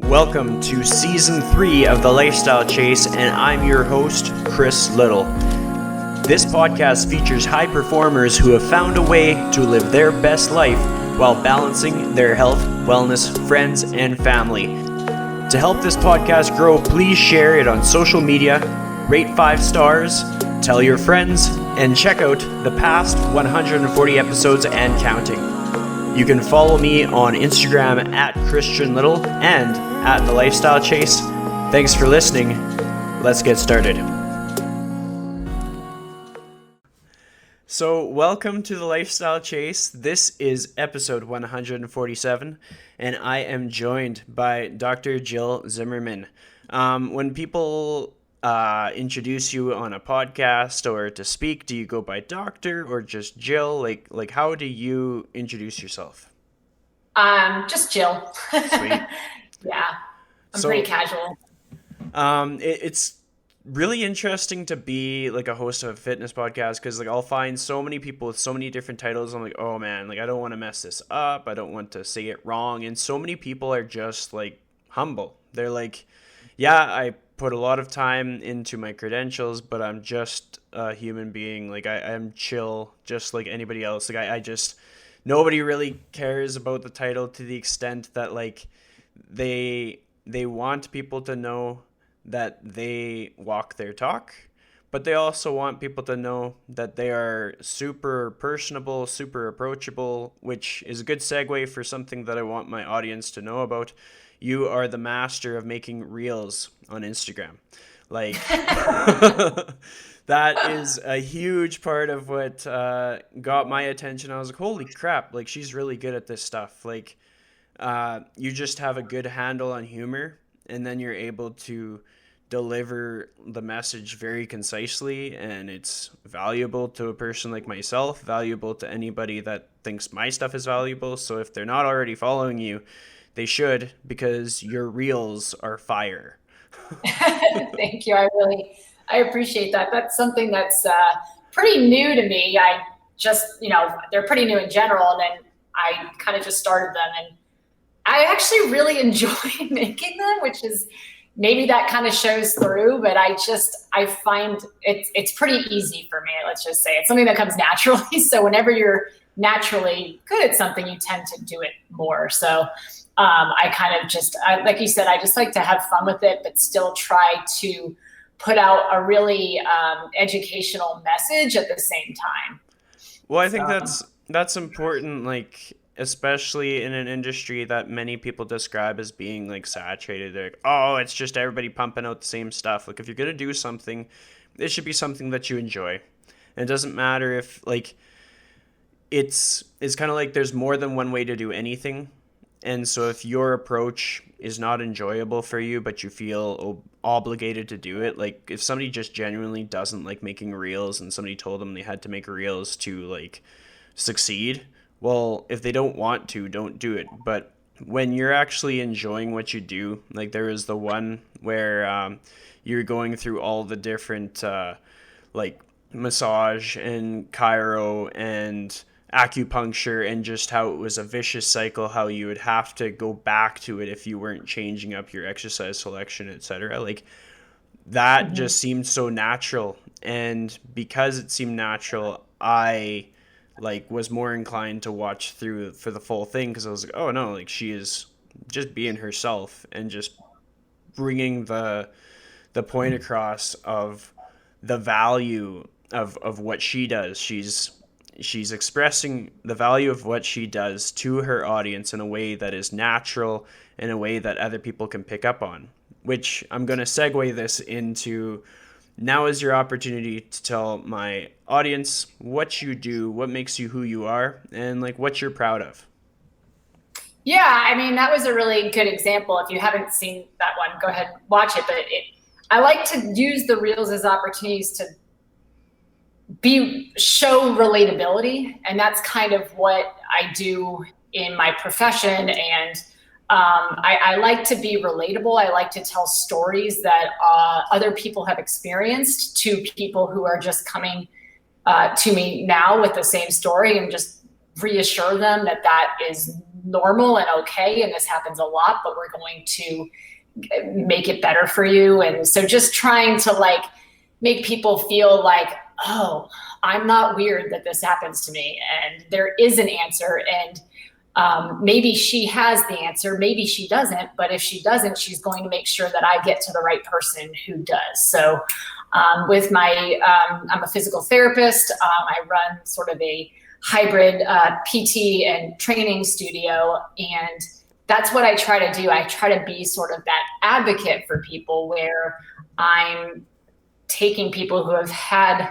Welcome to Season 3 of The Lifestyle Chase, and I'm your host, Chris Little. This podcast features high performers who have found a way to live their best life while balancing their health, wellness, friends, and family. To help this podcast grow, please share it on social media, rate 5 stars, tell your friends, and check out the past 140 episodes and counting. You can follow me on Instagram at Christian Little and at The Lifestyle Chase. Thanks for listening. Let's get started. So, welcome to The Lifestyle Chase. This is episode 147, and I am joined by Dr. Jill Zimmerman. When people introduce you on a podcast or to speak, do you go by doctor or just Jill? Like how do you introduce yourself? Just Jill. Sweet. Yeah, I'm pretty casual. It's really interesting to be like a host of a fitness podcast because like I'll find so many people with so many different titles. I'm like, oh man, like I don't want to mess this up. I don't want to say it wrong. And so many people are just like humble. They're like, yeah, I put a lot of time into my credentials, but I'm just a human being. Like I'm chill, just like anybody else. Like I just, nobody really cares about the title to the extent that like they want people to know that they walk their talk, but they also want people to know that they are super personable, super approachable, which is a good segue for something that I want my audience to know about. You are the master of making reels on Instagram. Like, that is a huge part of what got my attention. I was like, holy crap, like, she's really good at this stuff. Like, you just have a good handle on humor, and then you're able to deliver the message very concisely, and it's valuable to a person like myself, valuable to anybody that thinks my stuff is valuable. So if they're not already following you, they should, because your reels are fire. Thank you. I appreciate that. That's something that's pretty new to me. I just, they're pretty new in general, and then I kind of just started them, and I actually really enjoy making them, which is maybe that kind of shows through, but I find it's pretty easy for me. Let's just say it's something that comes naturally. So whenever you're naturally good at something, you tend to do it more. So I kind of like you said, I just like to have fun with it, but still try to put out a really educational message at the same time. Well, I think that's important, like, especially in an industry that many people describe as being like saturated. They're like, oh, it's just everybody pumping out the same stuff. Like, if you're going to do something, it should be something that you enjoy. And it doesn't matter if like it's kind of like there's more than one way to do anything. And so if your approach is not enjoyable for you, but you feel obligated to do it, like if somebody just genuinely doesn't like making reels and somebody told them they had to make reels to like succeed, well, if they don't want to, don't do it. But when you're actually enjoying what you do, like there is the one where you're going through all the different like massage and chiro and acupuncture, and just how it was a vicious cycle, how you would have to go back to it if you weren't changing up your exercise selection, etc. Like that just seemed so natural, and because it seemed natural, I like was more inclined to watch through for the full thing, because I was like, oh no, like she is just being herself and just bringing the point across of the value of what she does. She's expressing the value of what she does to her audience in a way that is natural, in a way that other people can pick up on, which I'm going to segue this into. Now is your opportunity to tell my audience what you do, what makes you who you are, and like what you're proud of. Yeah, I mean, that was a really good example. If you haven't seen that one, go ahead and watch it. But I like to use the reels as opportunities to show relatability, and that's kind of what I do in my profession. And I like to be relatable. I like to tell stories that other people have experienced to people who are just coming to me now with the same story, and just reassure them that is normal and okay, and this happens a lot, but we're going to make it better for you. And so just trying to like make people feel like, oh, I'm not weird that this happens to me, and there is an answer. And maybe she has the answer, maybe she doesn't, but if she doesn't, she's going to make sure that I get to the right person who does. So with my, I'm a physical therapist. I run sort of a hybrid PT and training studio, and that's what I try to do. I try to be sort of that advocate for people, where I'm taking people who have had,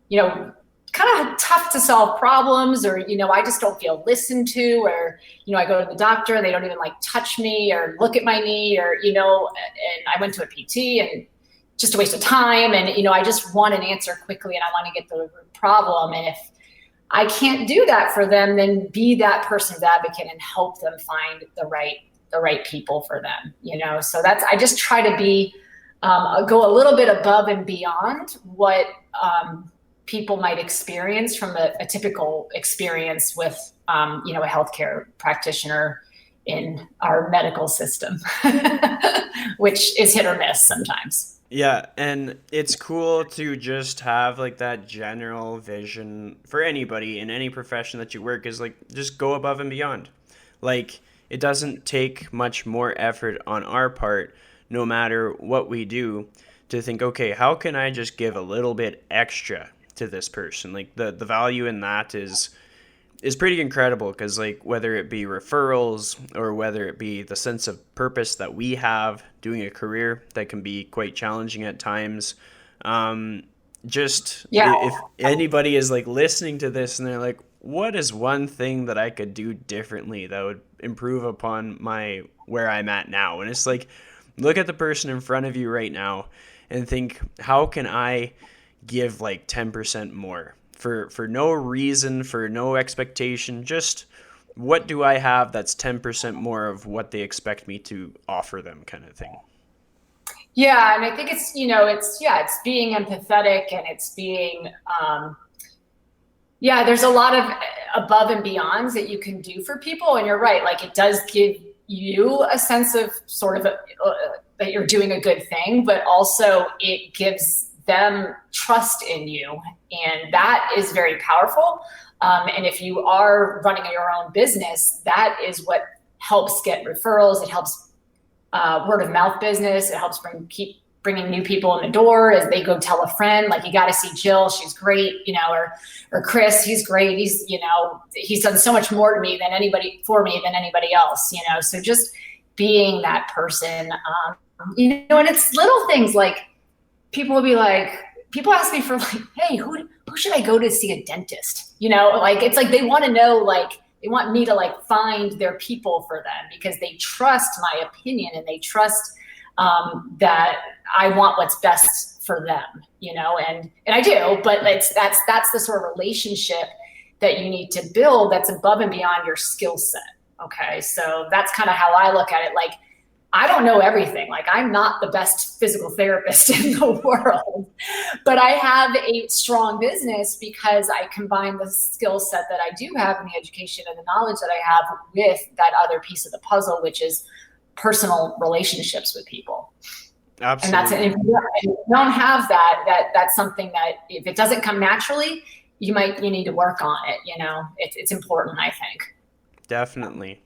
you know, kind of tough to solve problems, or, you know, I just don't feel listened to, or, you know, I go to the doctor and they don't even like touch me or look at my knee, or, you know, and I went to a PT and just a waste of time. And, you know, I just want an answer quickly, and I want to get the problem. And if I can't do that for them, then be that person's advocate and help them find the right people for them, you know? So that's, I just try to be, go a little bit above and beyond what, people might experience from a typical experience with, you know, a healthcare practitioner in our medical system, which is hit or miss sometimes. Yeah, and it's cool to just have like that general vision for anybody in any profession that you work, is like just go above and beyond. Like it doesn't take much more effort on our part, no matter what we do, to think, okay, how can I just give a little bit extra to this person? Like the value in that is pretty incredible, because like whether it be referrals or whether it be the sense of purpose that we have doing a career that can be quite challenging at times, just if anybody is like listening to this and they're like, what is one thing that I could do differently that would improve upon my where I'm at now? And it's like, look at the person in front of you right now and think, how can I give like 10% more for no reason, for no expectation? Just what do I have that's 10% more of what they expect me to offer them, kind of thing. Yeah. And I think it's, you know, it's being empathetic, and it's being, there's a lot of above and beyonds that you can do for people. And you're right. Like it does give you a sense of sort of that you're doing a good thing, but also it gives them trust in you. And that is very powerful. And if you are running your own business, that is what helps get referrals. It helps word of mouth business. It helps keep bringing new people in the door as they go tell a friend, like, you got to see Jill, she's great, you know, or Chris, he's great. He's, you know, he's done so much more to me than anybody else, you know? So just being that person, you know, and it's little things like, people ask me for like, hey, who should I go to see a dentist? You know, like, it's like, they want to know, like, they want me to like find their people for them, because they trust my opinion, and they trust that I want what's best for them, you know, and I do, but that's the sort of relationship that you need to build that's above and beyond your skill set. Okay. So that's kind of how I look at it. Like, I don't know everything. Like, I'm not the best physical therapist in the world, but I have a strong business because I combine the skill set that I do have, and the education and the knowledge that I have, with that other piece of the puzzle, which is personal relationships with people. Absolutely. And if you don't have that's something that, if it doesn't come naturally, you need to work on it. You know, it's important, I think. Definitely.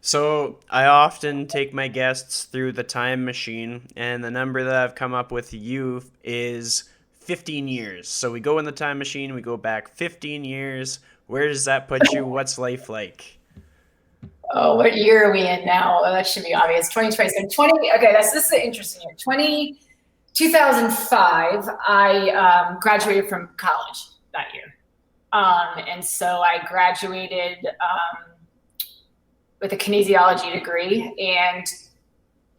So I often take my guests through the time machine, and the number that I've come up with you is 15 years. So we go in the time machine, we go back 15 years. Where does that put you? What's life like? Oh, what year are we in now? Well, that should be obvious. 2020. So okay, this is an interesting year. 2005, I graduated from college that year. And so I graduated with a kinesiology degree, and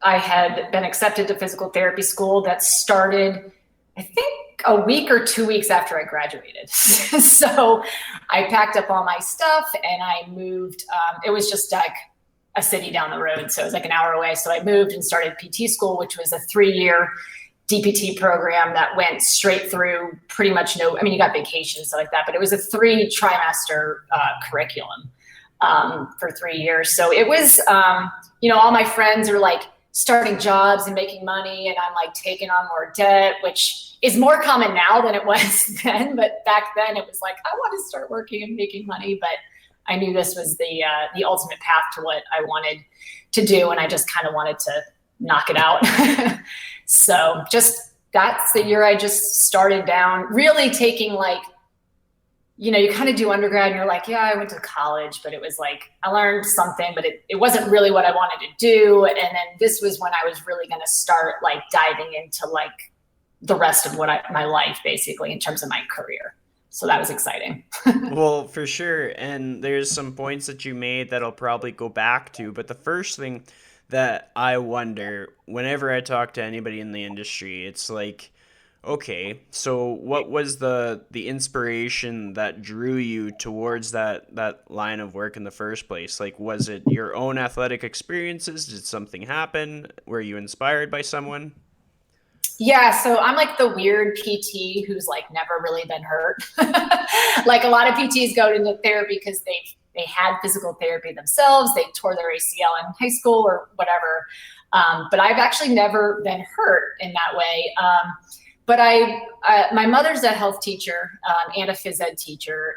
I had been accepted to physical therapy school that started, I think, a week or 2 weeks after I graduated. So I packed up all my stuff and I moved. It was just like a city down the road, so it was like an hour away. So I moved and started PT school, which was a 3-year DPT program that went straight through pretty much you got vacation, stuff like that, but it was a 3 trimester curriculum. for 3 years. So it was, all my friends are like starting jobs and making money, and I'm like taking on more debt, which is more common now than it was then. But back then it was like, I want to start working and making money. But I knew this was the ultimate path to what I wanted to do. And I just kind of wanted to knock it out. So just that's the year I just started down, really taking like, you kind of do undergrad and you're like, yeah, I went to college, but it was like, I learned something, but it wasn't really what I wanted to do. And then this was when I was really going to start like diving into like the rest of my life, basically, in terms of my career. So that was exciting. Well, for sure. And there's some points that you made that I'll probably go back to. But the first thing that I wonder whenever I talk to anybody in the industry, it's like, okay, so what was the inspiration that drew you towards that line of work in the first place? Like, was it your own athletic experiences? Did something happen? Were you inspired by someone? Yeah, so I'm like the weird PT who's like never really been hurt. Like a lot of PTs go into therapy because they had physical therapy themselves. They tore their ACL in high school or whatever. But I've actually never been hurt in that way. But my mother's a health teacher and a phys ed teacher,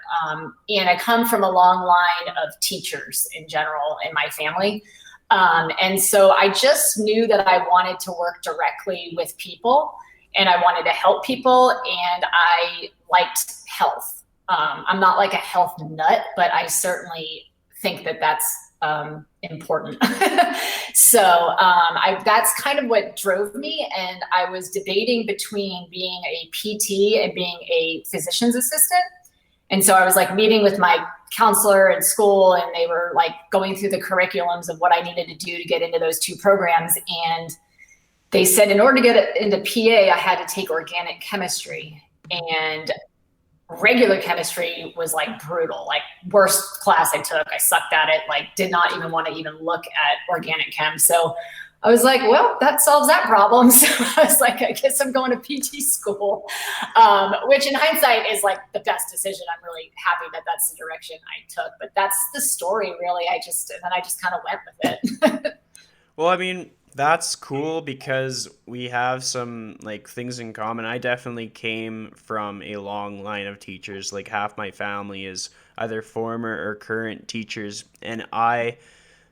and I come from a long line of teachers in general in my family. And so I just knew that I wanted to work directly with people and I wanted to help people, and I liked health. I'm not like a health nut, but I certainly think that that's important. So that's kind of what drove me. And I was debating between being a PT and being a physician's assistant. And so I was like meeting with my counselor in school, and they were like going through the curriculums of what I needed to do to get into those two programs. And they said in order to get into PA, I had to take organic chemistry, and regular chemistry was like brutal, like worst class I took. I sucked at it, like did not even want to even look at organic chem. So I was like, well, that solves that problem. So I was like, I guess I'm going to PT school, which in hindsight is like the best decision. I'm really happy that that's the direction I took, but that's the story really. And then I just kind of went with it. Well, I mean, that's cool because we have some like things in common. I definitely came from a long line of teachers. Like half my family is either former or current teachers, and I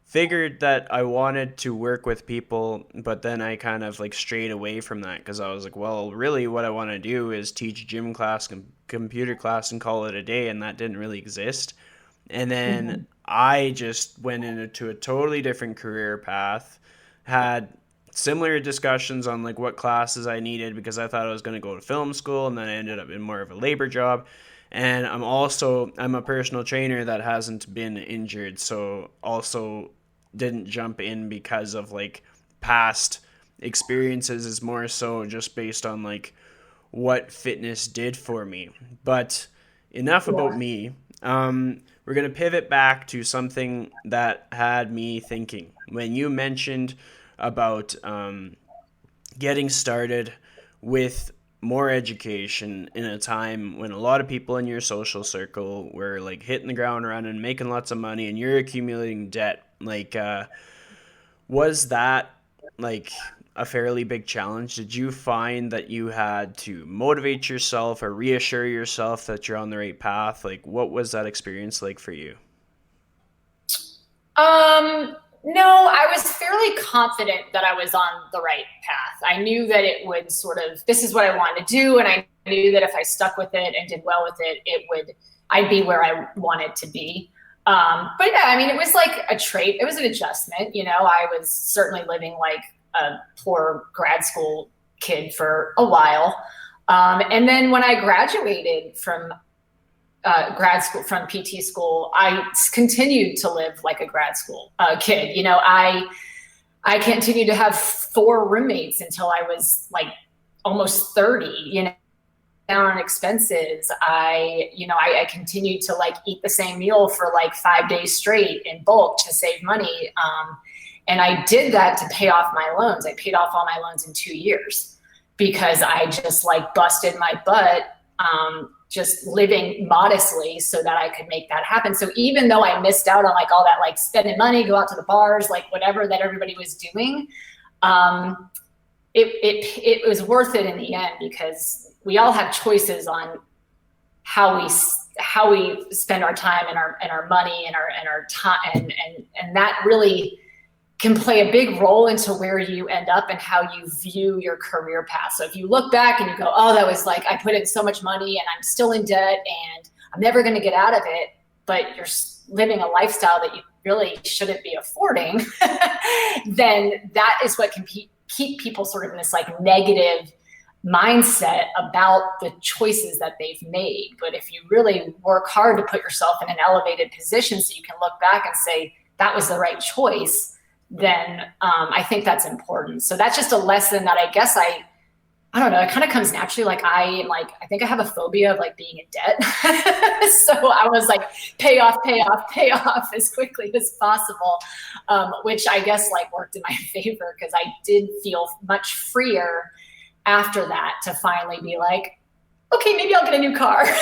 figured that I wanted to work with people, but then I kind of like strayed away from that because I was like, well, really what I want to do is teach gym class, computer class, and call it a day, and that didn't really exist. And then Mhm. I just went into a totally different career path, had similar discussions on like what classes I needed because I thought I was going to go to film school, and then I ended up in more of a labor job. And I'm a personal trainer that hasn't been injured, so also didn't jump in because of like past experiences, is more so just based on like what fitness did for me. But enough about Yeah. me. We're going to pivot back to something that had me thinking. When you mentioned about getting started with more education in a time when a lot of people in your social circle were like hitting the ground running, making lots of money, and you're accumulating debt, like, was that like a fairly big challenge? Did you find that you had to motivate yourself or reassure yourself that you're on the right path? Like, what was that experience like for you? No, I was fairly confident that I was on the right path. I knew that it would this is what I wanted to do. And I knew that if I stuck with it and did well with it, I'd be where I wanted to be. But yeah, I mean, it was like a trait. It was an adjustment. I was certainly living like a poor grad school kid for a while. And then when I graduated from grad school, from PT school, I continued to live like a grad school kid. I continued to have four roommates until I was like almost 30. Down on expenses. I continued to like eat the same meal for like 5 days straight in bulk to save money. And I did that to pay off my loans. I paid off all my loans in 2 years because I just like busted my butt just living modestly so that I could make that happen. So even though I missed out on like all that, like spending money, go out to the bars, like whatever that everybody was doing, it was worth it in the end, because we all have choices on how we spend our time and our money and our time, and that really can play a big role into where you end up and how you view your career path. So if you look back and you go, oh, that was like, I put in so much money and I'm still in debt and I'm never going to get out of it, but you're living a lifestyle that you really shouldn't be affording, then that is what can keep people sort of in this like negative mindset about the choices that they've made. But if you really work hard to put yourself in an elevated position so you can look back and say, that was the right choice, then I think that's important. So that's just a lesson that I guess I don't know, it kind of comes naturally. Like I think I have a phobia of like being in debt. So I was like, pay off as quickly as possible, which I guess like worked in my favor, because I did feel much freer after that to finally be like, okay, maybe I'll get a new car, when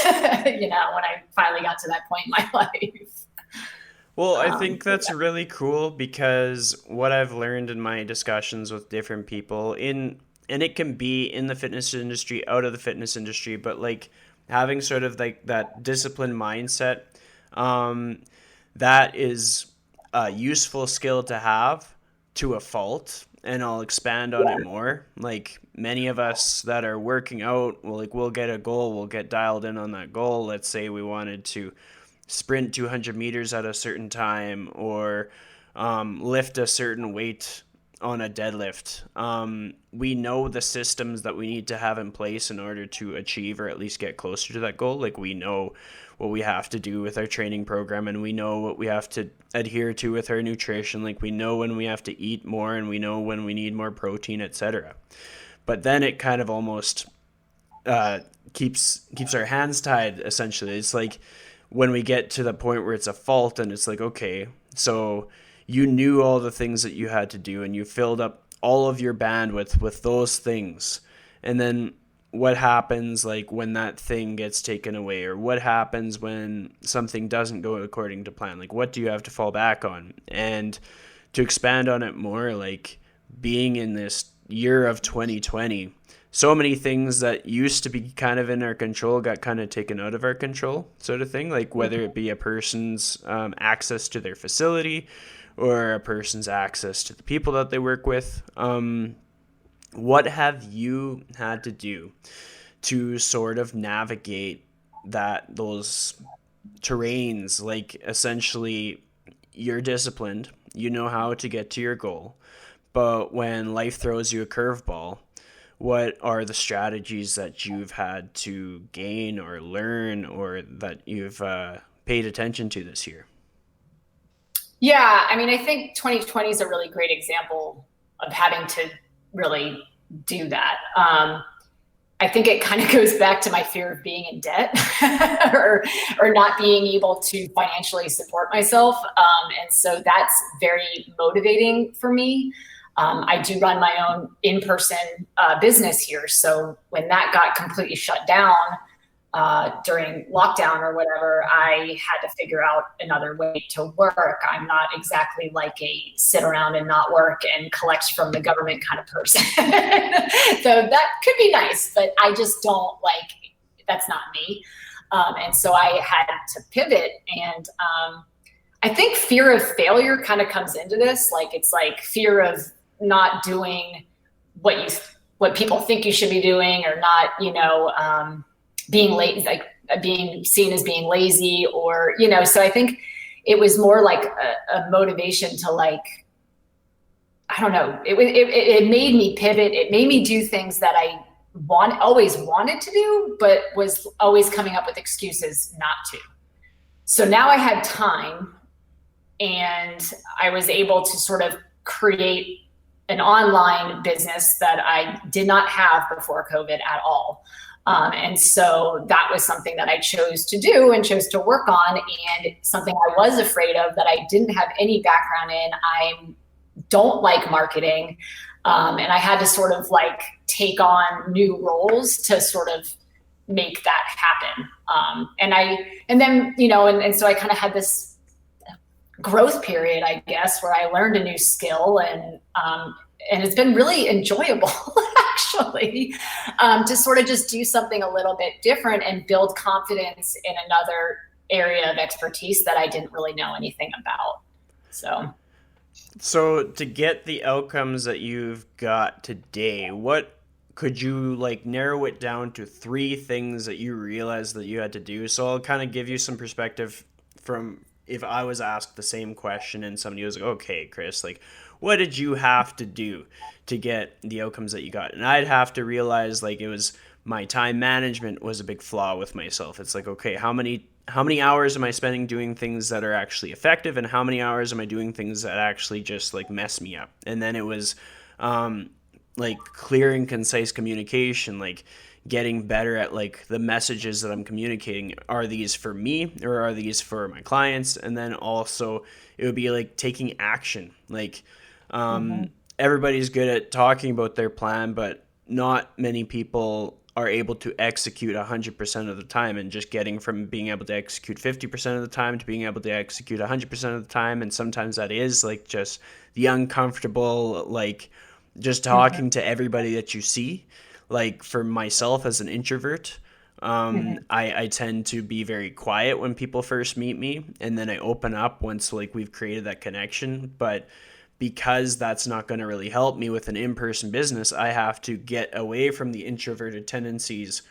I finally got to that point in my life. Well, I think that's really cool, because what I've learned in my discussions with different people and it can be in the fitness industry, out of the fitness industry, but like having sort of like that disciplined mindset, that is a useful skill to have to a fault. And I'll expand on it more. Like many of us that are working out, we'll get a goal, we'll get dialed in on that goal. Let's say we wanted to sprint 200 meters at a certain time, or lift a certain weight on a deadlift. We know the systems that we need to have in place in order to achieve or at least get closer to that goal. Like we know what we have to do with our training program, and we know what we have to adhere to with our nutrition. Like we know when we have to eat more, and we know when we need more protein, etc. But then it kind of almost keeps our hands tied, essentially. It's like when we get to the point where it's a fault, and it's like, okay, so you knew all the things that you had to do, and you filled up all of your bandwidth with those things. And then what happens like when that thing gets taken away, or what happens when something doesn't go according to plan? Like what do you have to fall back on? And to expand on it more, like being in this year of 2020, so many things that used to be kind of in our control got kind of taken out of our control, sort of thing. Like whether it be a person's access to their facility, or a person's access to the people that they work with. What have you had to do to sort of navigate those terrains? Like essentially you're disciplined, you know how to get to your goal, but when life throws you a curveball, what are the strategies that you've had to gain or learn, or that you've paid attention to this year? Yeah, I mean, I think 2020 is a really great example of having to really do that. I think it kind of goes back to my fear of being in debt or not being able to financially support myself. And so that's very motivating for me. I do run my own in-person business here. So when that got completely shut down during lockdown or whatever, I had to figure out another way to work. I'm not exactly like a sit around and not work and collect from the government kind of person. So that could be nice, but I just don't like, that's not me. And so I had to pivot. And I think fear of failure kind of comes into this. Like it's like fear of not doing what people think you should be doing, or not, being late, like being seen as being lazy, or, so I think it was more like a motivation to like, I don't know, it made me pivot. It made me do things that I always wanted to do, but was always coming up with excuses not to. So now I had time, and I was able to sort of create an online business that I did not have before COVID at all. And so that was something that I chose to do and chose to work on, and something I was afraid of that I didn't have any background in. I don't like marketing. And I had to sort of like take on new roles to sort of make that happen. And then, and so I kind of had this growth period, I guess, where I learned a new skill, and it's been really enjoyable actually, to sort of just do something a little bit different and build confidence in another area of expertise that I didn't really know anything about. So to get the outcomes that you've got today, what could you like narrow it down to three things that you realized that you had to do? So I'll kind of give you some perspective from if I was asked the same question and somebody was like, okay, Chris, like, what did you have to do to get the outcomes that you got? And I'd have to realize like it was my time management was a big flaw with myself. It's like, okay, how many hours am I spending doing things that are actually effective, and how many hours am I doing things that actually just like mess me up? And then it was like clear and concise communication, like getting better at like the messages that I'm communicating. Are these for me or are these for my clients? And then also it would be like taking action. Like Mm-hmm. everybody's good at talking about their plan, but not many people are able to execute 100% of the time, and just getting from being able to execute 50% of the time to being able to execute 100% of the time. And sometimes that is like just the uncomfortable, like just Mm-hmm. talking to everybody that you see. Like for myself as an introvert, Mm-hmm. I tend to be very quiet when people first meet me, and then I open up once like we've created that connection. But because that's not going to really help me with an in-person business, I have to get away from the introverted tendencies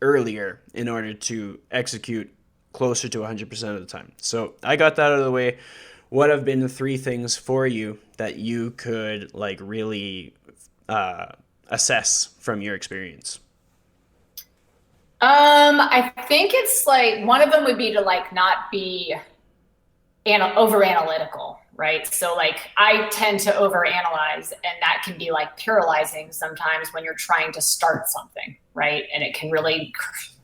earlier in order to execute closer to 100% of the time. So I got that out of the way. What have been the three things for you that you could like really uh, assess from your experience? I think it's like one of them would be to like not be over analytical, right? So like I tend to over analyze, and that can be like paralyzing sometimes when you're trying to start something, right? And it can really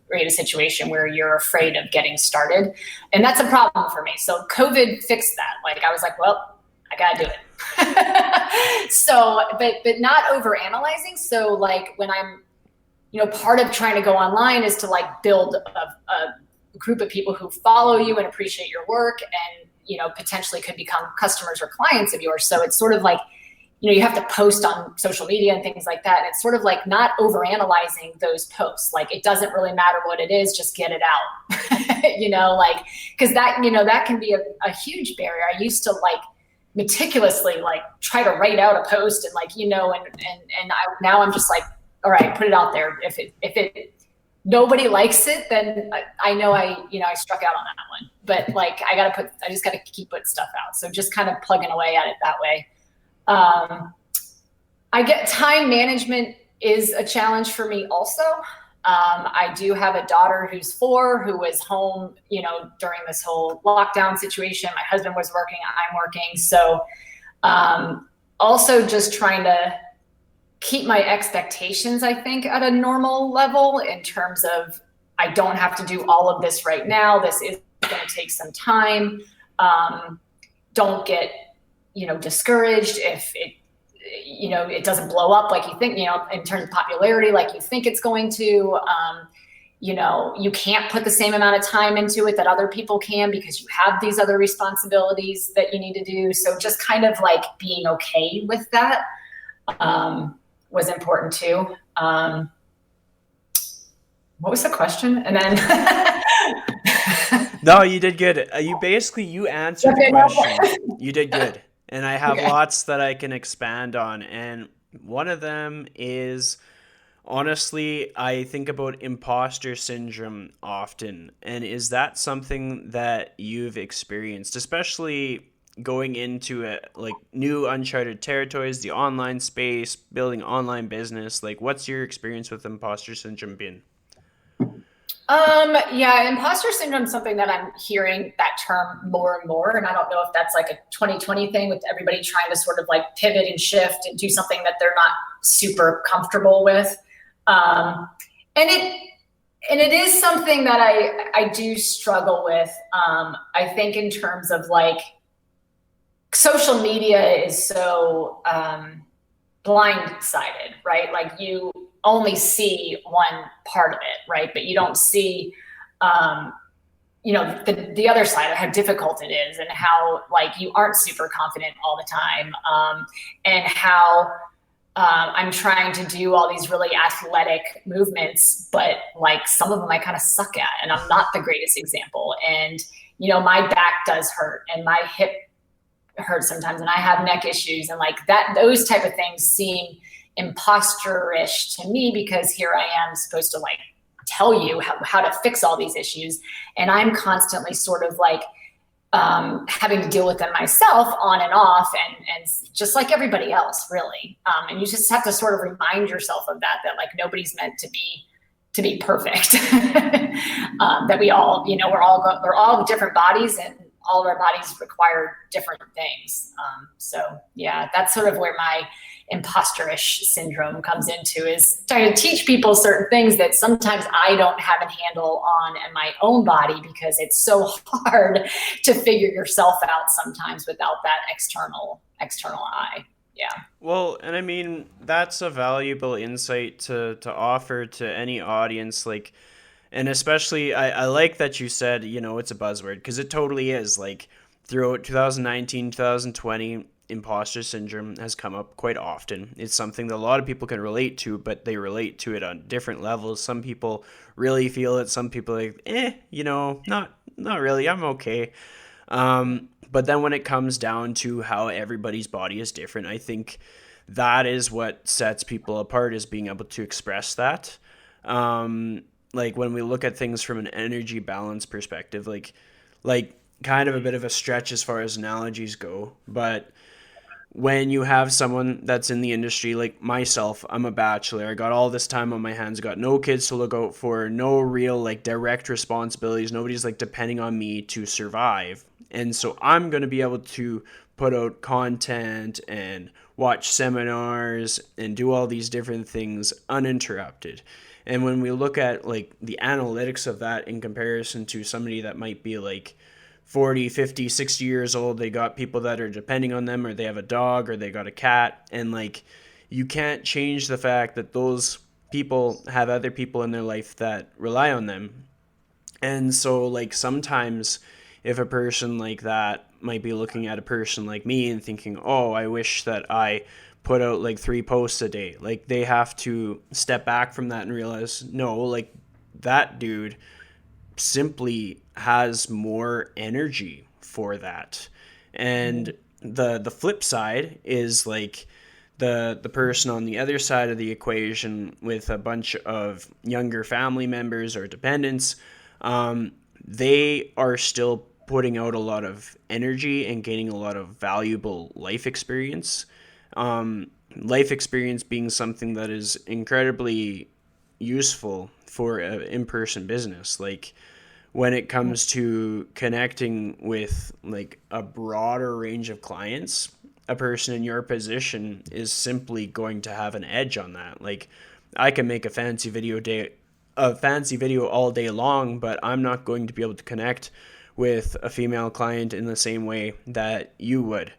create a situation where you're afraid of getting started. And that's a problem for me. So COVID fixed that. Like I was like, well, I gotta do it. So, but not over analyzing. So like when I'm, part of trying to go online is to like build a group of people who follow you and appreciate your work, and potentially could become customers or clients of yours. So it's sort of like, you have to post on social media and things like that. And it's sort of like not over analyzing those posts. Like it doesn't really matter what it is, just get it out. Like, because that can be a huge barrier. I used to like meticulously like try to write out a post and like, now I'm just like, all right, put it out there. If nobody likes it, then I know I struck out on that one. But like I just gotta keep putting stuff out. So just kind of plugging away at it that way. I get time management is a challenge for me also. I do have a daughter who's 4 who was home, during this whole lockdown situation. My husband was working, I'm working. So also just trying to keep my expectations, I think, at a normal level in terms of I don't have to do all of this right now. This is going to take some time. Don't get, discouraged if it doesn't blow up like you think, in terms of popularity, like you think it's going to. You can't put the same amount of time into it that other people can because you have these other responsibilities that you need to do. So just kind of like being okay with that. Was important too. What was the question? And then No, you did good. You answered the okay, no. question. You did good. And I have Okay. lots that I can expand on. And one of them is honestly, I think about imposter syndrome often. And is that something that you've experienced, especially going into it like new uncharted territories, the online space, building online business? Like, what's your experience with imposter syndrome been? Yeah, imposter syndrome is something that I'm hearing that term more and more. And I don't know if that's like a 2020 thing with everybody trying to sort of like pivot and shift and do something that they're not super comfortable with. Um, and it is something that I do struggle with. I think in terms of like social media is so blindsided, right? Like only see one part of it, right? But you don't see, the other side of how difficult it is, and how like you aren't super confident all the time, and how I'm trying to do all these really athletic movements, but like some of them I kind of suck at, and I'm not the greatest example. And my back does hurt, and my hip hurts sometimes, and I have neck issues, and like that. Those type of things seem imposterish to me, because here I am supposed to like tell you how to fix all these issues, and I'm constantly sort of like having to deal with them myself on and off, and just like everybody else, really. And you just have to sort of remind yourself of that like nobody's meant to be perfect. That we all, we're all different bodies, and all of our bodies require different things. So yeah, that's sort of where my imposterish syndrome comes into, is trying to teach people certain things that sometimes I don't have a handle on in my own body, because it's so hard to figure yourself out sometimes without that external eye. Yeah. Well, and I mean, that's a valuable insight to offer to any audience. Like, and especially, I like that you said, it's a buzzword, because it totally is. Like, throughout 2019, 2020, imposter syndrome has come up quite often. It's something that a lot of people can relate to, but they relate to it on different levels. Some people really feel it. Some people are like, not really. I'm okay. But then when it comes down to how everybody's body is different, I think that is what sets people apart, is being able to express that. Like when we look at things from an energy balance perspective, like kind of a bit of a stretch as far as analogies go, but when you have someone that's in the industry, like myself, I'm a bachelor, I got all this time on my hands, got no kids to look out for, no real like direct responsibilities, nobody's like depending on me to survive. And so I'm going to be able to put out content and watch seminars and do all these different things uninterrupted. And when we look at like the analytics of that in comparison to somebody that might be like 40, 50, 60 years old, they got people that are depending on them, or they have a dog, or they got a cat, and like you can't change the fact that those people have other people in their life that rely on them. And so like sometimes if a person like that might be looking at a person like me and thinking, oh, I wish that I put out like 3 posts a day, like they have to step back from that and realize, no, like that dude simply has more energy for that. And the flip side is like the person on the other side of the equation with a bunch of younger family members or dependents, they are still putting out a lot of energy and gaining a lot of valuable life experience. Life experience being something that is incredibly useful for an in-person business. Like when it comes to connecting with like a broader range of clients, a person in your position is simply going to have an edge on that. Like I can make a fancy video all day long, but I'm not going to be able to connect with a female client in the same way that you would.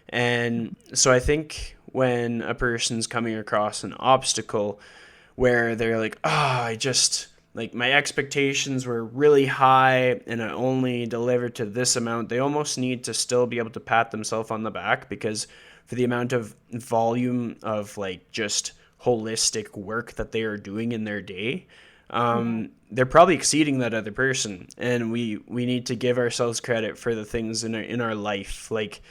And so I think when a person's coming across an obstacle where they're like, oh, I just like my expectations were really high and I only delivered to this amount, they almost need to still be able to pat themselves on the back, because for the amount of volume of like just holistic work that they are doing in their day, they're probably exceeding that other person. And we need to give ourselves credit for the things in our life, like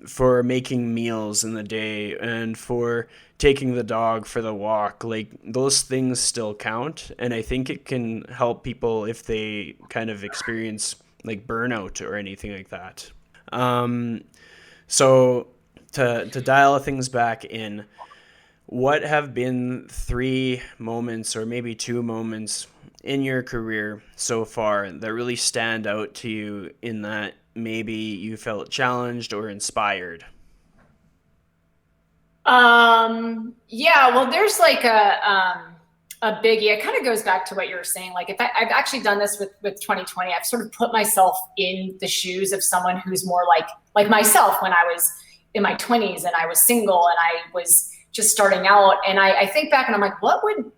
for making meals in the day and for taking the dog for the walk. Like those things still count, and I think it can help people if they kind of experience like burnout or anything like that. So to dial things back in, what have been 3 moments or maybe 2 moments in your career so far that really stand out to you, in that maybe you felt challenged or inspired? Yeah, well, there's like a biggie. It kind of goes back to what you were saying. Like I've actually done this with 2020, I've sort of put myself in the shoes of someone who's more like myself when I was in my 20s and I was single and I was just starting out. And I think back and I'm like, what would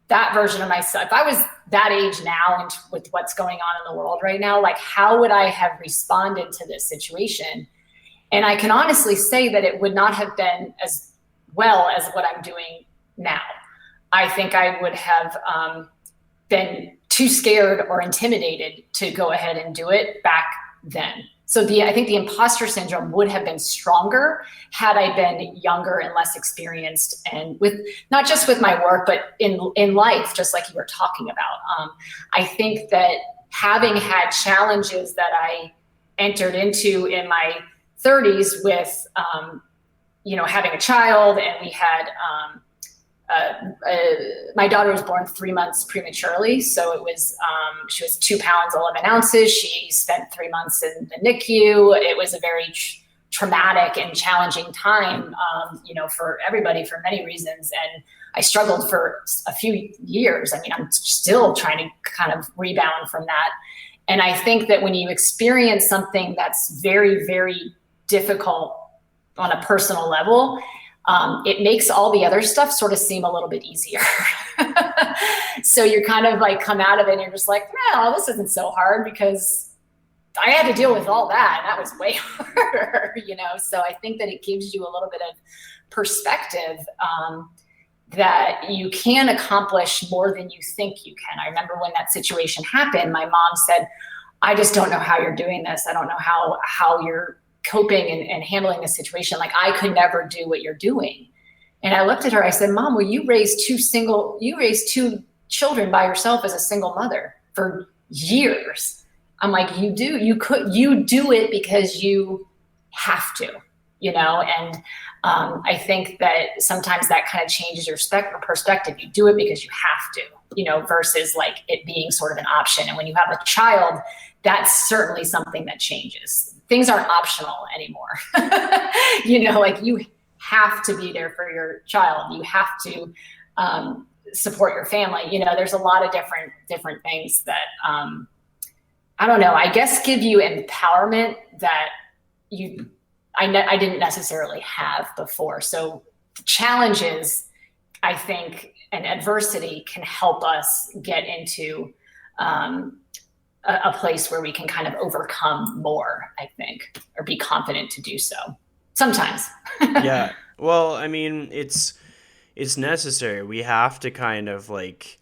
that version of myself, if I was that age now and with what's going on in the world right now, like how would I have responded to this situation? And I can honestly say that it would not have been as well as what I'm doing now. I think I would have been too scared or intimidated to go ahead and do it back then. So I think the imposter syndrome would have been stronger had I been younger and less experienced, and with not just with my work, but in life, just like you were talking about. I think that having had challenges that I entered into in my 30s with, having a child, and we had, my daughter was born 3 months prematurely. So it was, she was 2 pounds, 11 ounces. She spent 3 months in the NICU. It was a very traumatic and challenging time, for everybody for many reasons. And I struggled for a few years. I mean, I'm still trying to kind of rebound from that. And I think that when you experience something that's very, very difficult on a personal level, it makes all the other stuff sort of seem a little bit easier. So you're kind of like come out of it and you're just like, no, this isn't so hard because I had to deal with all that. And that was way harder, So I think that it gives you a little bit of perspective, that you can accomplish more than you think you can. I remember when that situation happened, my mom said, I just don't know how you're doing this. I don't know how you're coping and handling this situation. Like I could never do what you're doing. And I looked at her, I said, Mom, well, you raised 2 children by yourself as a single mother for years. I'm like, you do it because you have to, and I think that sometimes that kind of changes your perspective. You do it because you have to, versus like it being sort of an option. And when you have a child, that's certainly something that changes. Things aren't optional anymore. Like you have to be there for your child. You have to support your family. There's a lot of different things that, I don't know, I guess give you empowerment that I didn't necessarily have before. So challenges, I think, and adversity can help us get into a place where we can kind of overcome more, I think, or be confident to do so sometimes. Yeah. Well, I mean, it's necessary. We have to kind of like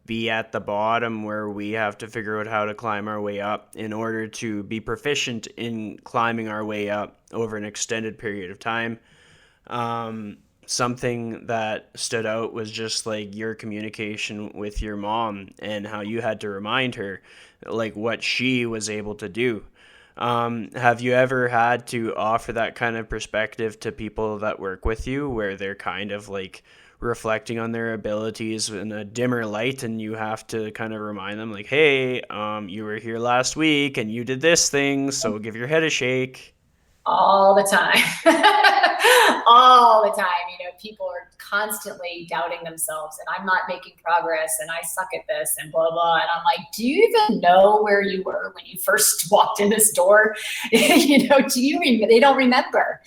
be at the bottom where we have to figure out how to climb our way up in order to be proficient in climbing our way up over an extended period of time. Something that stood out was just like your communication with your mom and how you had to remind her like what she was able to do. Have you ever had to offer that kind of perspective to people that work with you where they're kind of like reflecting on their abilities in a dimmer light and you have to kind of remind them like, hey, you were here last week and you did this thing, so give your head a shake? All the time. All the time. People are constantly doubting themselves and I'm not making progress and I suck at this and blah, blah. And I'm like, do you even know where you were when you first walked in this door? They don't remember.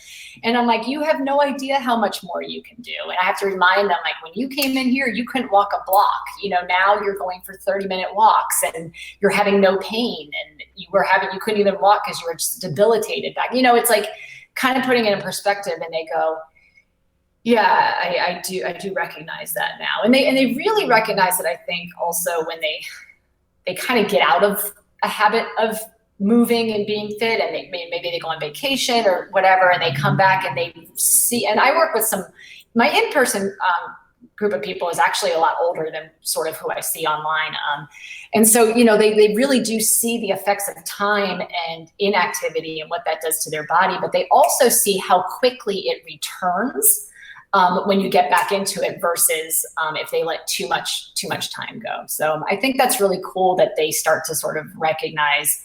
And I'm like, you have no idea how much more you can do. And I have to remind them, like, when you came in here, you couldn't walk a block. Now you're going for 30-minute walks and you're having no pain. And you couldn't even walk because you were just debilitated back. It's like kind of putting it in perspective, and they go, yeah, I do recognize that now. And they really recognize it, I think, also when they kind of get out of a habit of moving and being fit, and maybe they go on vacation or whatever, and they come back and they see, and I work with my in-person group of people is actually a lot older than sort of who I see online. And so, they really do see the effects of time and inactivity and what that does to their body, but they also see how quickly it returns when you get back into it versus if they let too much time go. So I think that's really cool that they start to sort of recognize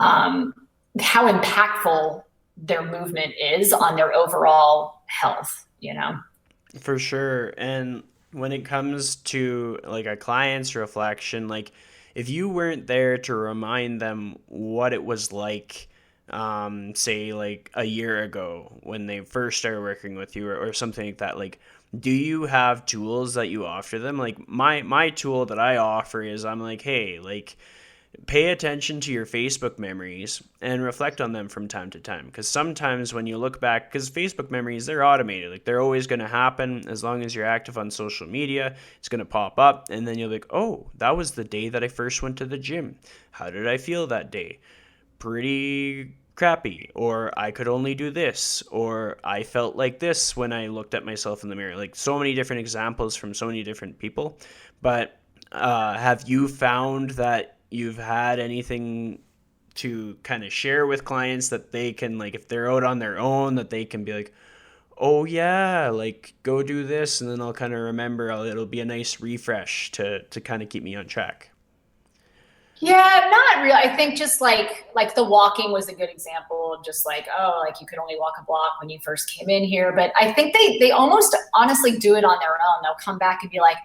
how impactful their movement is on their overall health, For sure. And when it comes to like a client's reflection, like if you weren't there to remind them what it was like say like a year ago when they first started working with you, or something like that, like do you have tools that you offer them? Like my tool that I offer is, I'm like, hey, like pay attention to your Facebook memories and reflect on them from time to time. Because sometimes when you look back, because Facebook memories, they're automated, like they're always going to happen as long as you're active on social media. It's going to pop up, and then you're like, oh, that was the day that I first went to the gym. How did I feel that day? Pretty crappy, or I could only do this, or I felt like this when I looked at myself in the mirror. Like so many different examples from so many different people. But have you found that you've had anything to kind of share with clients that they can, like, if they're out on their own, that they can be like, oh yeah, like go do this, and then I'll kind of remember, it'll be a nice refresh to kind of keep me on track? Yeah, not really. I think just like the walking was a good example of just like, oh, like you could only walk a block when you first came in here. But I think they almost honestly do it on their own. They'll come back and be like,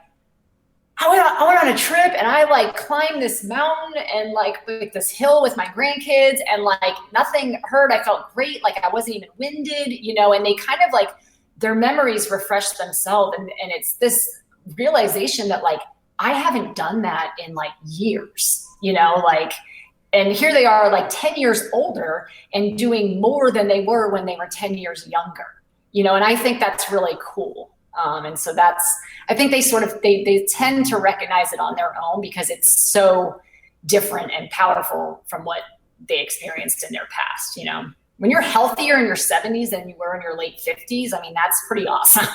I went on a trip and I like climbed this mountain and like this hill with my grandkids and like nothing hurt. I felt great. Like I wasn't even winded, you know, and they kind of like their memories refresh themselves. And it's this realization that like, I haven't done that in like years, you know, like, and here they are like 10 years older and doing more than they were when they were 10 years younger, you know, and I think that's really cool. And so that's, I think they sort of, they tend to recognize it on their own because it's so different and powerful from what they experienced in their past. You know, when you're healthier in your 70s than you were in your late 50s, I mean, that's pretty awesome.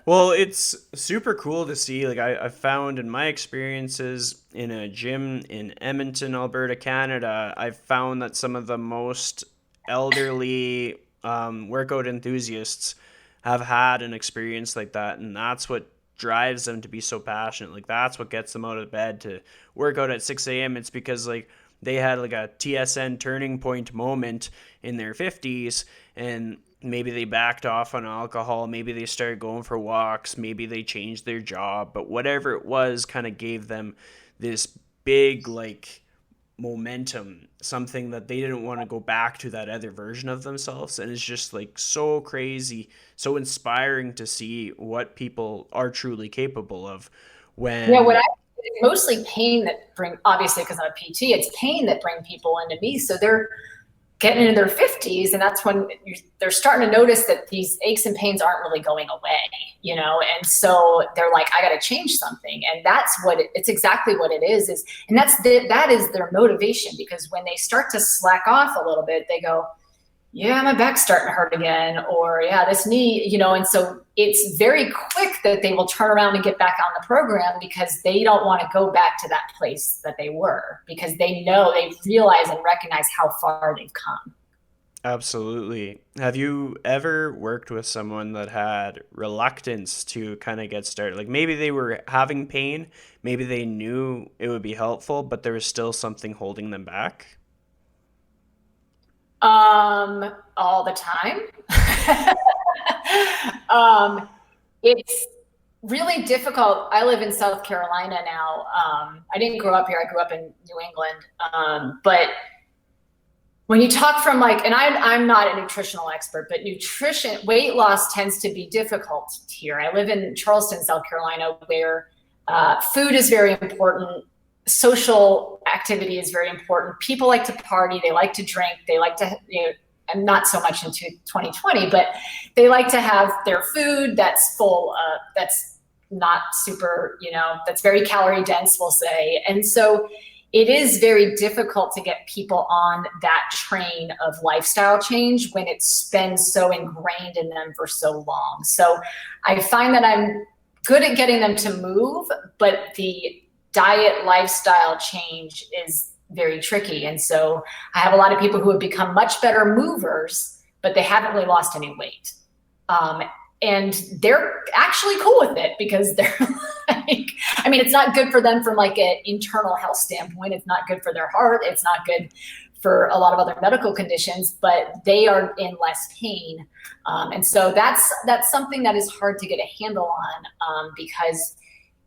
Well, it's super cool to see. Like I found in my experiences in a gym in Edmonton, Alberta, Canada, I've found that some of the most elderly workout enthusiasts have had an experience like that, and that's what drives them to be so passionate. Like that's what gets them out of bed to work out at 6 a.m. It's because like they had like a TSN turning point moment in their 50s, and maybe they backed off on alcohol, maybe they started going for walks, maybe they changed their job, but whatever it was kind of gave them this big like momentum, something that they didn't want to go back to, that other version of themselves. And it's just like so crazy, so inspiring to see what people are truly capable of Yeah, what when. I it's mostly pain that bring obviously because I'm a PT, it's pain that bring people into me. So they're getting into their 50s and that's when they're starting to notice that these aches and pains aren't really going away, you know, and so they're like, I got to change something. And that's what it's exactly what it is and that is their motivation, because when they start to slack off a little bit, they go, yeah, my back's starting to hurt again, or yeah, this knee, you know, and so it's very quick that they will turn around and get back on the program because they don't want to go back to that place that they were, because they know, they realize and recognize how far they've come. Absolutely. Have you ever worked with someone that had reluctance to kind of get started? Like maybe they were having pain, maybe they knew it would be helpful, but there was still something holding them back? All the time. um, it's really difficult. I live in South Carolina now. I didn't grow up here. I grew up in New England. But when you talk from like, and I'm not a nutritional expert, but nutrition, weight loss tends to be difficult here. I live in Charleston, South Carolina, where food is very important. Social activity is very important. People like to party. They like to drink. They like to, you know, and not so much into 2020, but they like to have their food that's full, that's not super, you know, that's very calorie dense, we'll say. And so it is very difficult to get people on that train of lifestyle change when it's been so ingrained in them for so long. So I find that I'm good at getting them to move, but the diet lifestyle change is very tricky. And so I have a lot of people who have become much better movers, but they haven't really lost any weight. Um, and they're actually cool with it because they're like, I mean, it's not good for them from like an internal health standpoint. It's not good for their heart. It's not good for a lot of other medical conditions, but they are in less pain. And so that's something that is hard to get a handle on because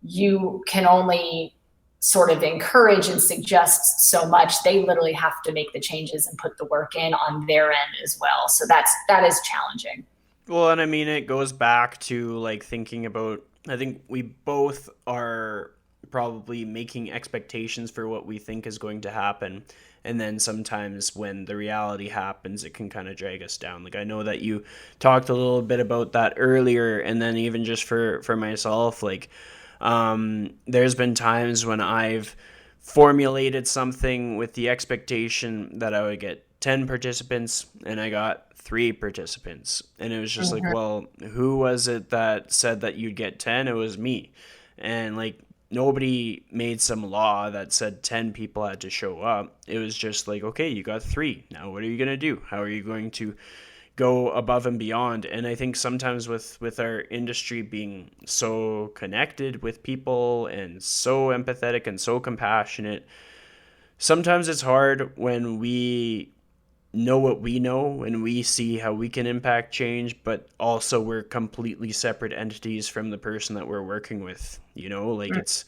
you can only sort of encourage and suggest so much, they literally have to make the changes and put the work in on their end as well. So that is challenging. Well, and I mean, it goes back to like thinking about, I think we both are probably making expectations for what we think is going to happen. And then sometimes when the reality happens, it can kind of drag us down. Like I know that you talked a little bit about that earlier. And then even just for myself, like there's been times when I've formulated something with the expectation that I would get 10 participants and I got 3 participants. And it was just like, well, who was it that said that you'd get 10? It was me. And like, nobody made some law that said 10 people had to show up. It was just like, okay, you got 3. Now, what are you going to do? How are you going to go above and beyond? And I think sometimes with our industry being so connected with people and so empathetic and so compassionate, sometimes it's hard when we know what we know and we see how we can impact change, but also we're completely separate entities from the person that we're working with. You know, like it's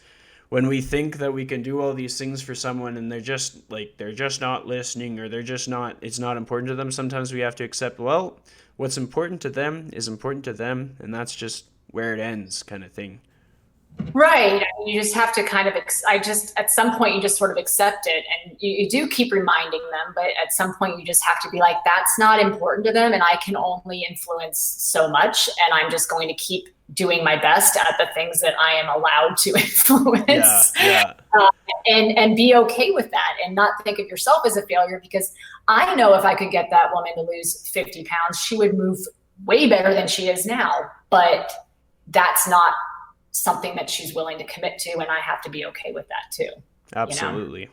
when we think that we can do all these things for someone and they're just not listening, or they're just not, it's not important to them. Sometimes we have to accept, well, what's important to them is important to them, and that's just where it ends, kind of thing. Right. You just have to kind of, at some point, you just sort of accept it, and you do keep reminding them, but at some point, you just have to be like, that's not important to them, and I can only influence so much, and I'm just going to keep doing my best at the things that I am allowed to Yeah, influence. yeah. And be okay with that, and not think of yourself as a failure, because I know if I could get that woman to lose 50 pounds, she would move way better than she is now. But that's not something that she's willing to commit to, and I have to be okay with that too. You know? Absolutely.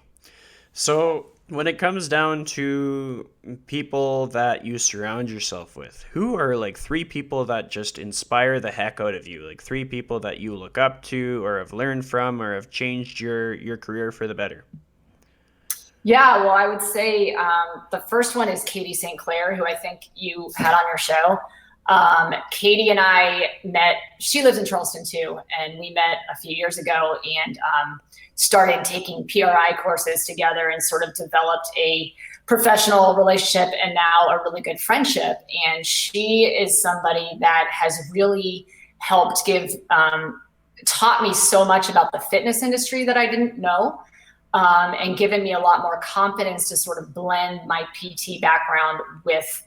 So, when it comes down to people that you surround yourself with, who are like 3 people that just inspire the heck out of you? Like 3 people that you look up to or have learned from or have changed your career for the better? Yeah, well, I would say the first one is Katie St. Clair, who I think you had on your show. Katie and I met, she lives in Charleston too, and we met a few years ago, and started taking PRI courses together and sort of developed a professional relationship and now a really good friendship. And she is somebody that has really helped taught me so much about the fitness industry that I didn't know. And given me a lot more confidence to sort of blend my PT background with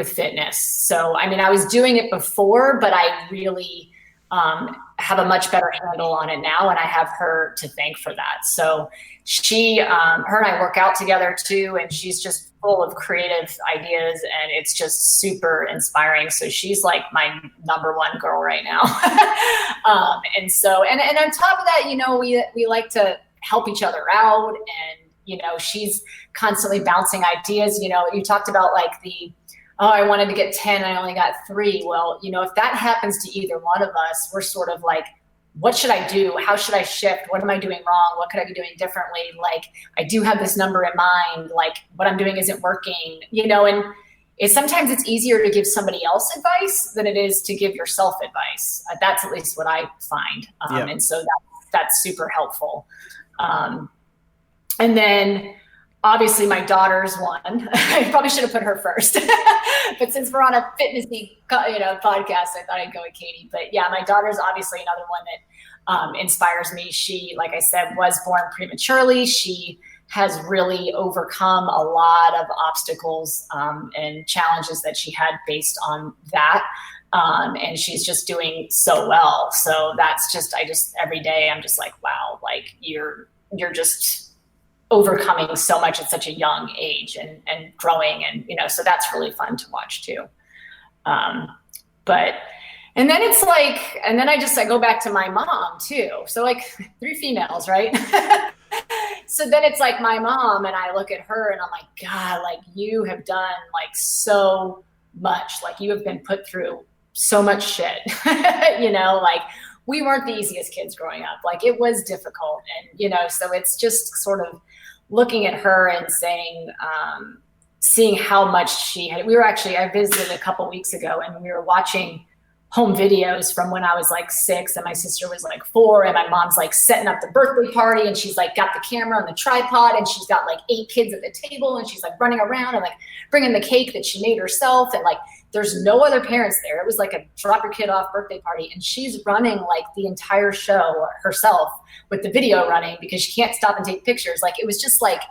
fitness. So, I mean, I was doing it before, but I really have a much better handle on it now, and I have her to thank for that. So her and I work out together too, and she's just full of creative ideas, and it's just super inspiring. So she's like my number one girl right now. And on top of that, we like to help each other out, and she's constantly bouncing ideas. You talked about like I wanted to get 10, I only got 3. Well, if that happens to either one of us, we're sort of like, what should I do? How should I shift? What am I doing wrong? What could I be doing differently? Like, I do have this number in mind, like what I'm doing isn't working, and sometimes it's easier to give somebody else advice than it is to give yourself advice. That's at least what I find. Yeah. And so that's super helpful. And then obviously my daughter's one. I probably should have put her first, but since we're on a fitnessy, podcast, I thought I'd go with Katie. But yeah, my daughter's obviously another one that inspires me. She, like I said, was born prematurely. She has really overcome a lot of obstacles and challenges that she had based on that. And she's just doing so well. So that's every day I'm just like, wow, like you're just overcoming so much at such a young age and growing. And, so that's really fun to watch too. And then it's like, and then I go back to my mom too. So like 3 females, right? So then it's like my mom, and I look at her and I'm like, God, like you have done like so much, like you have been put through so much shit, like we weren't the easiest kids growing up. Like it was difficult. And, so it's just sort of looking at her and saying, seeing how much she had. I visited a couple weeks ago, and we were watching home videos from when I was like 6 and my sister was like 4, and my mom's like setting up the birthday party, and she's like got the camera on the tripod, and she's got like 8 kids at the table, and she's like running around and like bringing the cake that she made herself, and like there's no other parents there. It was like a drop your kid off birthday party, and she's running like the entire show herself with the video running because she can't stop and take pictures. Like it was just like,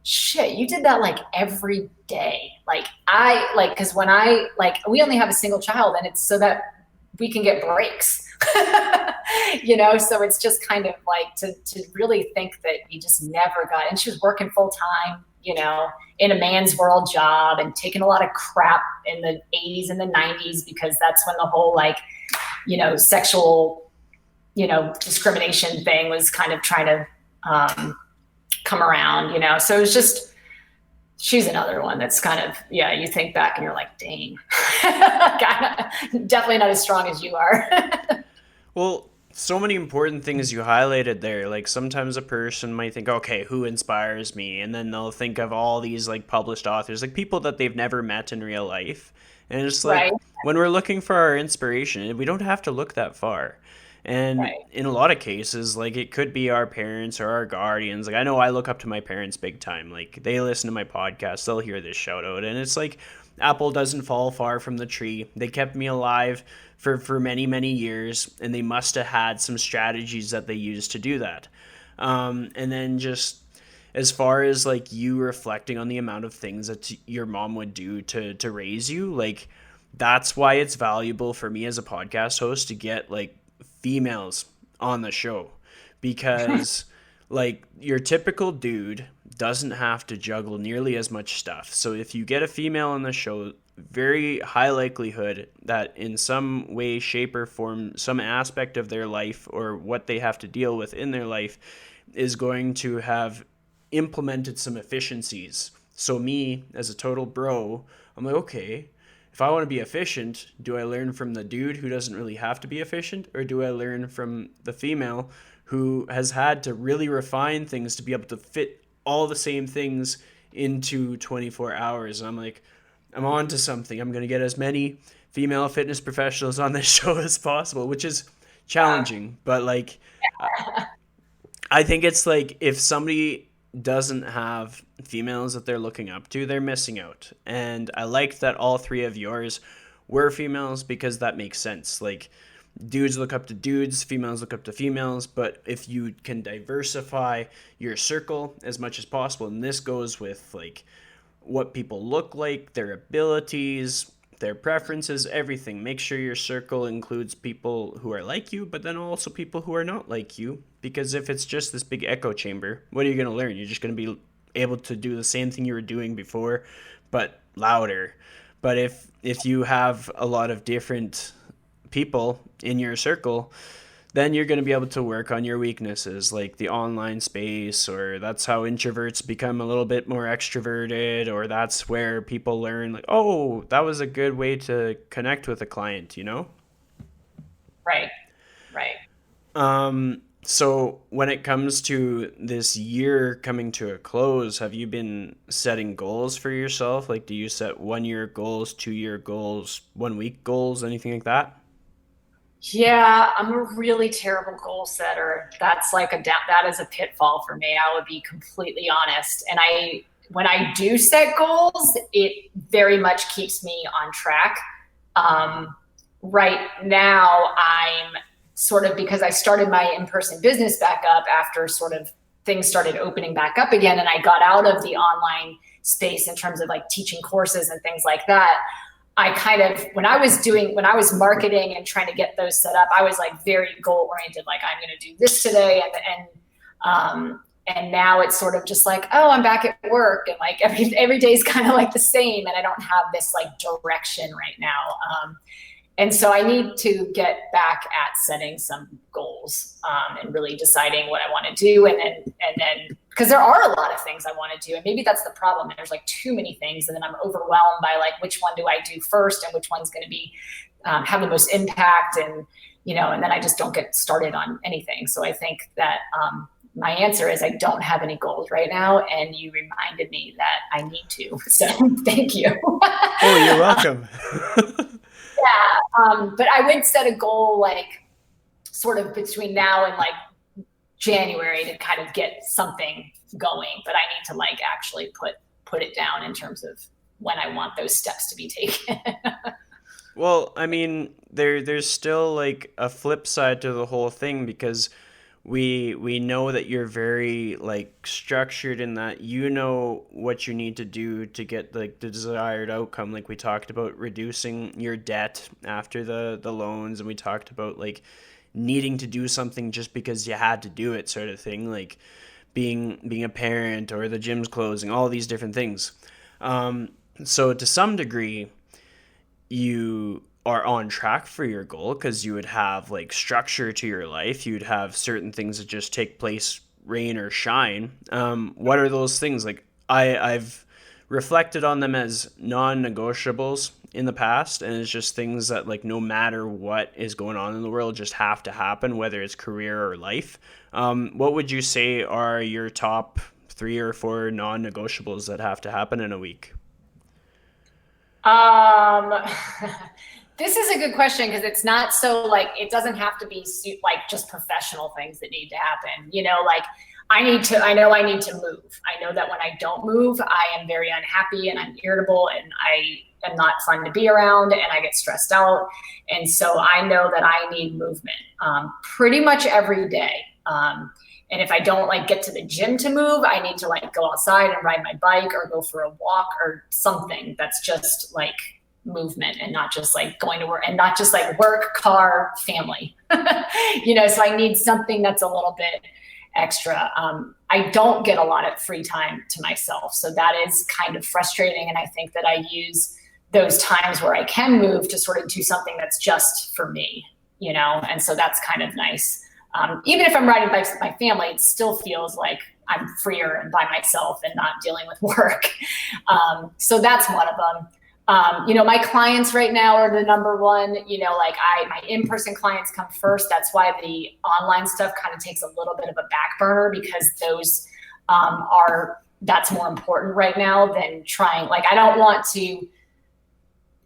shit, you did that like every day. Like I like, because when I like, we only have a single child, and it's so that we can get breaks. You know, so it's just kind of like to really think that you just never got, and she was working full time, you know, in a man's world job, and taking a lot of crap in the 80s and the 90s, because that's when the whole like, you know, sexual, you know, discrimination thing was kind of trying to come around, you know. So it was just, she's another one that's kind of, yeah, you think back and you're like, dang, definitely not as strong as you are. Well, so many important things you highlighted there. Like sometimes a person might think, okay, who inspires me? And then they'll think of all these like published authors, like people that they've never met in real life. And it's like Right, when we're looking for our inspiration, we don't have to look that far. And right, in a lot of cases, like it could be our parents or our guardians. Like I know I look up to my parents big time. Like they listen to my podcast, they'll hear this shout out. And it's like apple doesn't fall far from the tree. They kept me alive for many, many years, and they must have had some strategies that they used to do that. And then just as far as like you reflecting on the amount of things that your mom would do to raise you, like that's why it's valuable for me as a podcast host to get like females on the show, because like your typical dude doesn't have to juggle nearly as much stuff. So if you get a female on the show, very high likelihood that in some way, shape, or form, some aspect of their life or what they have to deal with in their life is going to have implemented some efficiencies. So me as a total bro, I'm like, okay, if I want to be efficient, do I learn from the dude who doesn't really have to be efficient, or do I learn from the female who has had to really refine things to be able to fit all the same things into 24 hours? And I'm like, I'm on to something. I'm going to get as many female fitness professionals on this show as possible, which is challenging. But like, I think it's like if somebody doesn't have females that they're looking up to, they're missing out. And I like that all three of yours were females because that makes sense. Like, dudes look up to dudes, females look up to females, but if you can diversify your circle as much as possible, and this goes with like what people look like, their abilities, their preferences, everything. Make sure your circle includes people who are like you, but then also people who are not like you. Because if it's just this big echo chamber, what are you going to learn? You're just going to be able to do the same thing you were doing before, but louder. But if you have a lot of different people in your circle, then you're going to be able to work on your weaknesses like the online space, or that's how introverts become a little bit more extroverted, or that's where people learn like, oh, that was a good way to connect with a client, you know. right, right. So when it comes to this year coming to a close, have you been setting goals for yourself? Like, do you set 1 year goals, 2 year goals, 1 week goals, anything like that? Yeah, I'm a really terrible goal setter. That's like that is a pitfall for me. I would be completely honest. And when I do set goals, it very much keeps me on track. Um, right now, I'm sort of, because I started my in-person business back up after sort of things started opening back up again, and I got out of the online space in terms of like teaching courses and things like that. I kind of, when I was marketing and trying to get those set up, I was like very goal oriented. Like, I'm going to do this today. And now it's sort of just like, oh, I'm back at work. And like every day is kind of like the same. And I don't have this like direction right now. And so I need to get back at setting some goals, and really deciding what I want to do. And then, because there are a lot of things I want to do. And maybe that's the problem. There's like too many things. And then I'm overwhelmed by like, which one do I do first, and which one's going to be, have the most impact. And, you know, and then I just don't get started on anything. So I think that, my answer is I don't have any goals right now. And you reminded me that I need to. So thank you. Oh, you're welcome. But I would set a goal like sort of between now and like January to kind of get something going. But I need to like actually put it down in terms of when I want those steps to be taken. Well, I mean, there's still like a flip side to the whole thing because we know that you're very like structured in that you know what you need to do to get like the desired outcome. Like we talked about reducing your debt after the loans, and we talked about like needing to do something just because you had to do it, sort of thing. Like being a parent or the gym's closing, all these different things. So to some degree you are on track for your goal because you would have like structure to your life. You'd have certain things that just take place, rain or shine. What are those things? Like I've reflected on them as non-negotiables in the past, and it's just things that like no matter what is going on in the world just have to happen, whether it's career or life. What would you say are your top 3 or 4 non-negotiables that have to happen in a week? Um, this is a good question because it's not so like it doesn't have to be like just professional things that need to happen. You know, like I know I need to move. I know that when I don't move, I am very unhappy and I'm irritable and I am not fun to be around and I get stressed out. And so I know that I need movement pretty much every day. And if I don't like get to the gym to move, I need to like go outside and ride my bike or go for a walk or something that's just like movement and not just like going to work and not just like work, car, family. You know, so I need something that's a little bit extra. I don't get a lot of free time to myself. So that is kind of frustrating. And I think that I use those times where I can move to sort of do something that's just for me, you know? And so that's kind of nice. Even if I'm riding bikes with my family, it still feels like I'm freer and by myself and not dealing with work. So that's one of them. You know, my clients right now are the number one, you know, like my in-person clients come first. That's why the online stuff kind of takes a little bit of a back burner because those that's more important right now than trying, like, I don't want to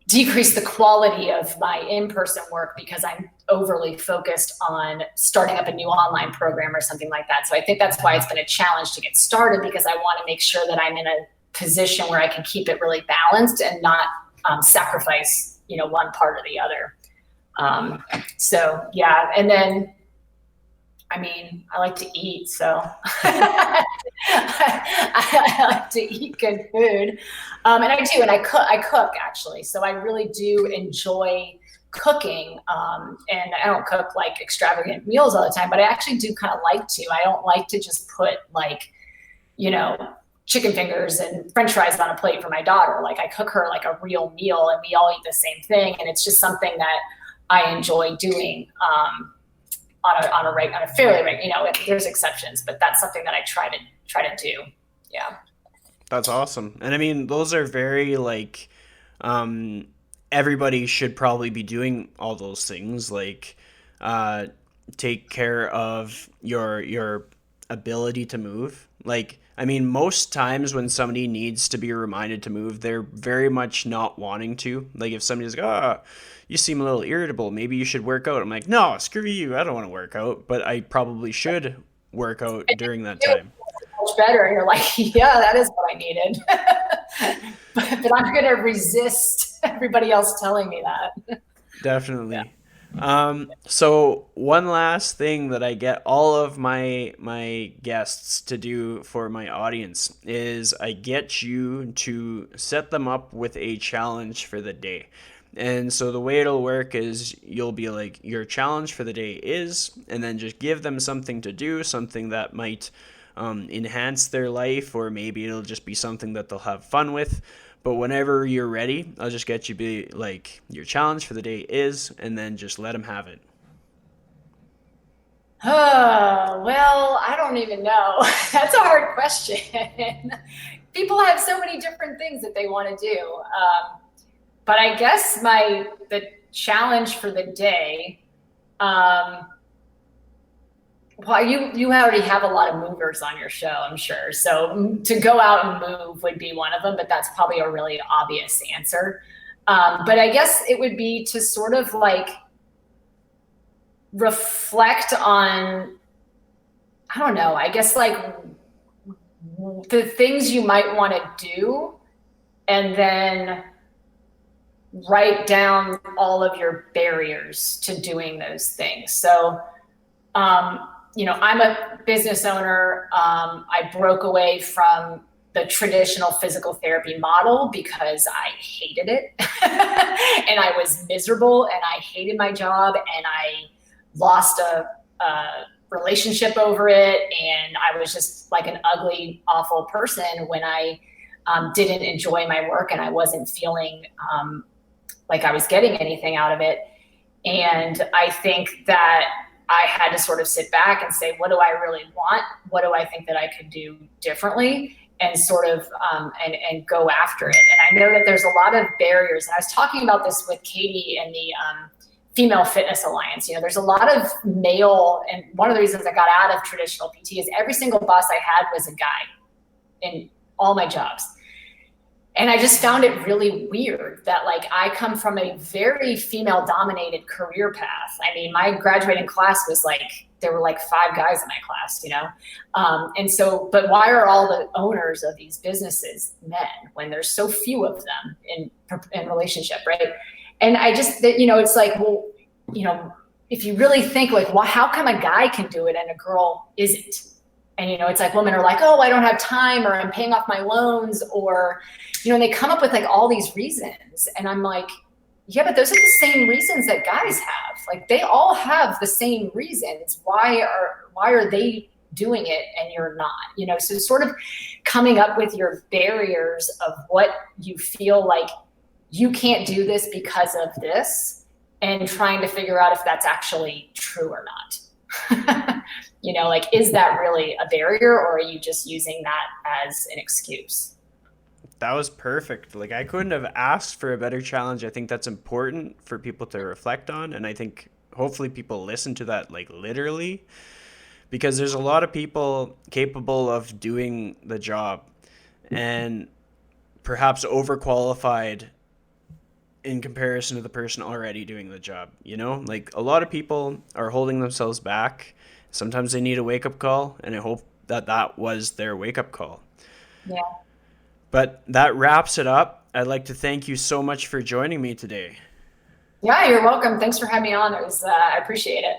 decrease the quality of my in-person work because I'm overly focused on starting up a new online program or something like that. So I think that's why it's been a challenge to get started because I want to make sure that I'm in a position where I can keep it really balanced and not sacrifice, you know, one part or the other. So yeah, and then I mean, I like to eat, so I like to eat good food, and I do, and I cook actually. So I really do enjoy cooking, and I don't cook like extravagant meals all the time, but I actually do kind of like to. I don't like to just put like, you know, chicken fingers and French fries on a plate for my daughter. Like I cook her like a real meal, and we all eat the same thing, and it's just something that I enjoy doing. On a fairly regular, you know, there's exceptions, but that's something that I try to do. Yeah. That's awesome. And I mean, those are very like everybody should probably be doing all those things like uh take care of your ability to move. Like I mean, most times when somebody needs to be reminded to move, they're very much not wanting to. Like if somebody's like, "Ah, you seem a little irritable. Maybe you should work out." I'm like, "No, screw you. I don't want to work out." But I probably should work out during that time. Much better. And you're like, yeah, that is what I needed. but I'm going to resist everybody else telling me that. Yeah. Definitely. So one last thing that I get all of my guests to do for my audience is I get you to set them up with a challenge for the day. And so the way it'll work is you'll be like, your challenge for the day is, and then just give them something to do, something that might enhance their life, or maybe it'll just be something that they'll have fun with. But whenever you're ready, I'll just get you be like, your challenge for the day is, and then just let them have it. Oh, well, I don't even know. That's a hard question. People have so many different things that they want to do. But I guess the challenge for the day, well, you already have a lot of movers on your show, I'm sure. So to go out and move would be one of them, but that's probably a really obvious answer. But I guess it would be to sort of like reflect on, I don't know, I guess like the things you might want to do, and then write down all of your barriers to doing those things. So, I'm a business owner. I broke away from the traditional physical therapy model because I hated it and I was miserable and I hated my job and I lost a relationship over it. And I was just like an ugly, awful person when I didn't enjoy my work and I wasn't feeling like I was getting anything out of it. And I think that I had to sort of sit back and say, what do I really want? What do I think that I could do differently? And sort of and go after it. And I know that there's a lot of barriers. And I was talking about this with Katie and the Female Fitness Alliance. There's a lot of male, and one of the reasons I got out of traditional PT is every single boss I had was a guy in all my jobs. And I just found it really weird that like I come from a very female dominated career path. I mean, my graduating class was like, there were like 5 guys in my class, And so, but why are all the owners of these businesses men when there's so few of them in relationship, right? And I just, it's like, well, if you really think like, well, how come a guy can do it and a girl isn't? And, it's like women are like, oh, I don't have time, or I'm paying off my loans, or, and they come up with like all these reasons. And I'm like, yeah, but those are the same reasons that guys have. Like they all have the same reasons. Why are they doing it and you're not? So sort of coming up with your barriers of what you feel like you can't do this because of this, and trying to figure out if that's actually true or not. Like, is that really a barrier, or are you just using that as an excuse? That was perfect. Like, I couldn't have asked for a better challenge. I think that's important for people to reflect on. And I think hopefully people listen to that, like, literally, because there's a lot of people capable of doing the job and perhaps overqualified in comparison to the person already doing the job. Like, a lot of people are holding themselves back. Sometimes they need a wake-up call, and I hope that that was their wake-up call. Yeah. But that wraps it up. I'd like to thank you so much for joining me today. Yeah, you're welcome. Thanks for having me on. I appreciate it.